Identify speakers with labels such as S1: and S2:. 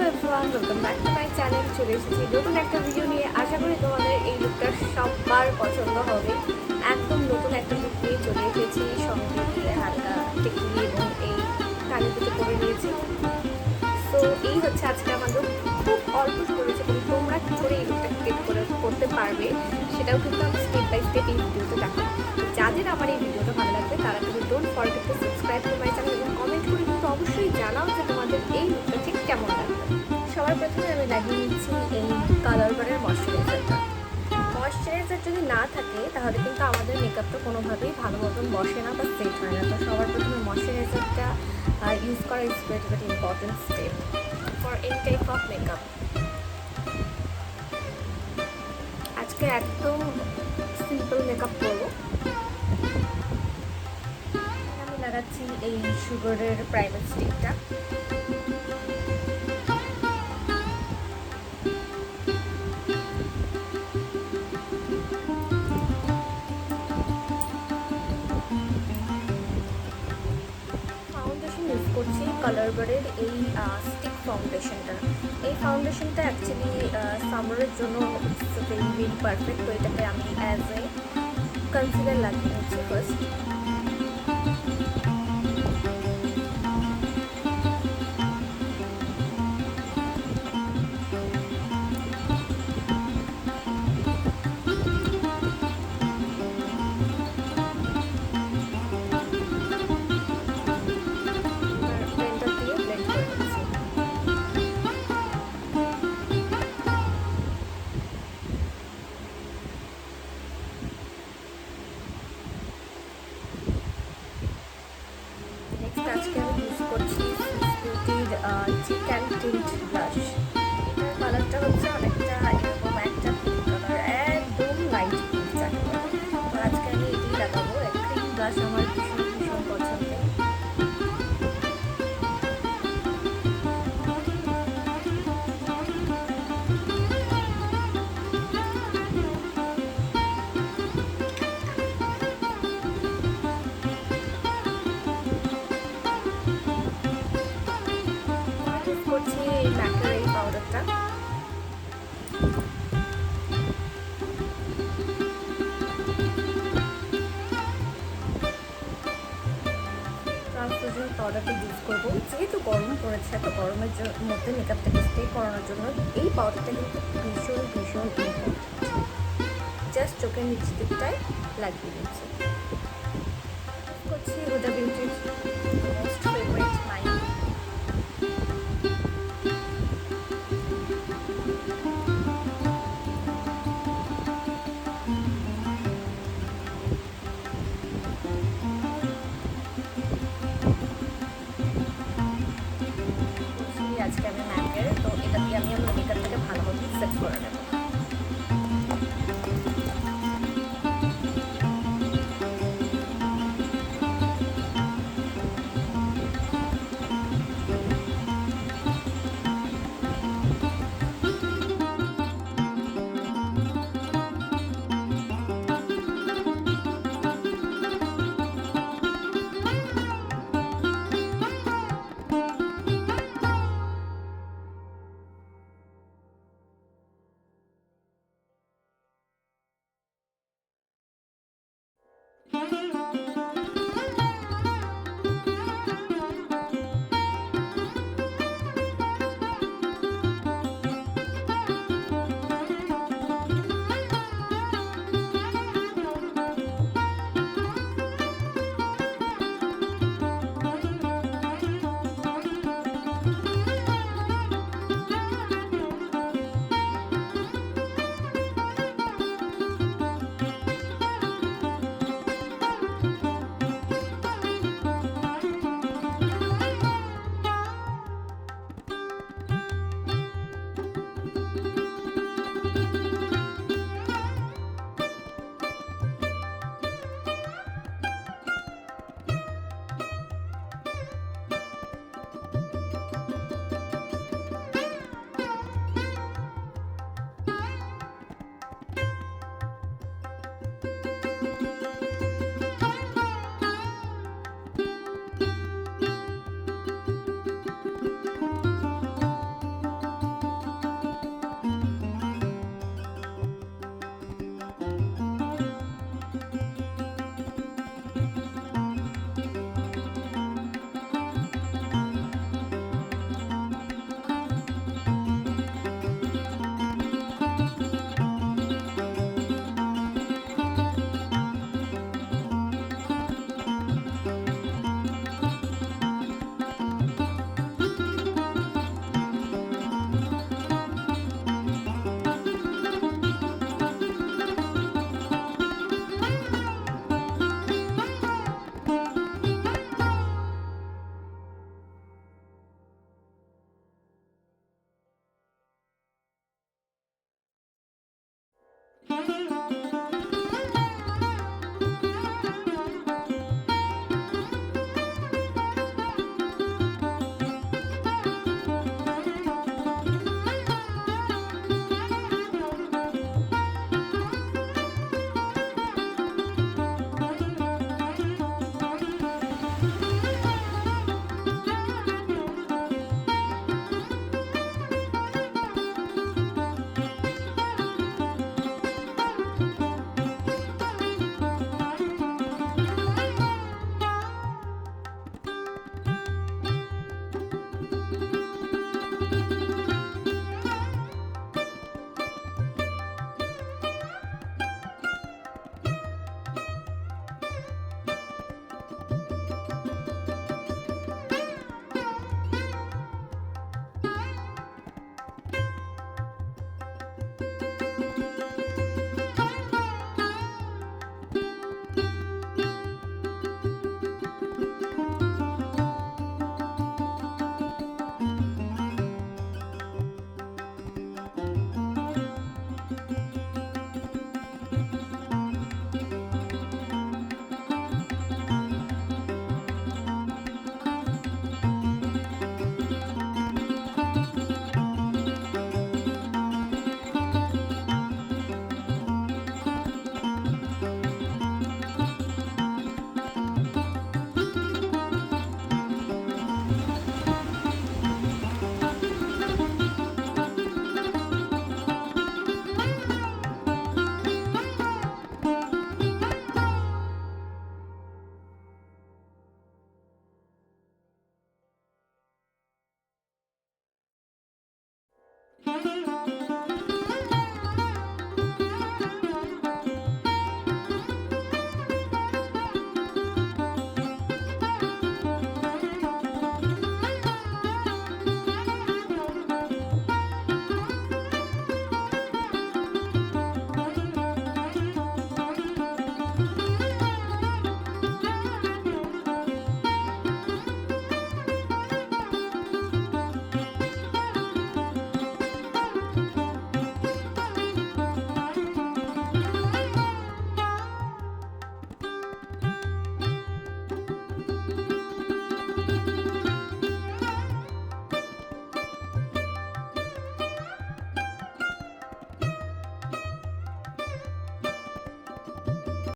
S1: Everyone, welcome back to my channel. চলে এসেছি নতুন একটা ভিডিও নিয়ে। আশা করি তোমাদের এই লুকটা সবার পছন্দ হবে। একদম নতুন একটা লুক নিয়ে চলে এসেছি, সঙ্গে দিয়ে হালকা টিকলি এবং এই কানে দুটো করে নিয়েছি। তো এই হচ্ছে আজকে আমাদের খুব অল্প করেছে, এবং তোমরা কী করে এই লুকটা ক্রিয়েট করতে পারবে সেটাও কিন্তু আমি স্টেপ বাই স্টেপ এই ভিডিওতে দেখাবো। যাদের আমার এই ভিডিওটা ভালো লাগবে তারা কিন্তু don't forget to subscribe to my channel এবং কমেন্ট করে কিন্তু অবশ্যই জানাও যে তোমাদের এই লুকটা ঠিক কেমন লাগবে। সবার প্রথমে আমি লাগিয়ে নিচ্ছি এই কালার বারের ময়শ্চারাইজারটা। ময়শ্চারাইজার যদি না থাকে তাহলে কিন্তু আমাদের মেকআপটা কোনোভাবেই ভালো মতন বসে না বা সেট হয় না। তো সবার প্রথমে ময়শ্চারাইজারটা ইউজ করা is very important step for any type of makeup. আজকে একদম সিম্পল মেকআপ করবো। আমি লাগাচ্ছি এই সুগারের প্রাইমার স্টিকটা। ফাউন্ডেশন ইউজ করছি কালার বারের এই স্টিক ফাউন্ডেশনটা। এই ফাউন্ডেশনটা অ্যাকচুয়ালি সামারের জন্য ভেরি পারফেক্ট। তো এটাকে আমি অ্যাজ এ কনসিলার লাগিয়ে নিচ্ছি ফার্স্ট। আজকে আমি ইউজ করছি বিউটির চিক অ্যান্ড টিন্ট ব্রাশ। এটার কালারটা হচ্ছে অনেকটা এরকম একটা পিঙ্ক কালার, একদম লাইট পিঙ্ক যাকে বলে। তো আজকে আমি এটাই লাগাবো। ক্রিম ব্রাশ আমার ভীষণ ভীষণ পছন্দের। করছি এই ম্যাকের এই পাউডারটা। ট্রান্সলুসেন্ট পাউডারটা ইউজ করবো। যেহেতু গরম পড়েছে, তো গরমের মধ্যে মেকআপটাকে স্টে করানোর জন্য এই পাউডারটা কিন্তু ভীষণ ভীষণ ইম্পর্টেন্ট। জাস্ট চোখের নিচ দিকটায় লাগিয়ে দিচ্ছি। করছি হুডা বিউটির মোস্ট ফেভারিট মাইন। আজকে আমি ম্যাকের, তো এটা দিয়ে আমি আমার মেকআপটাকে ভালোভাবে সেট করে নেব।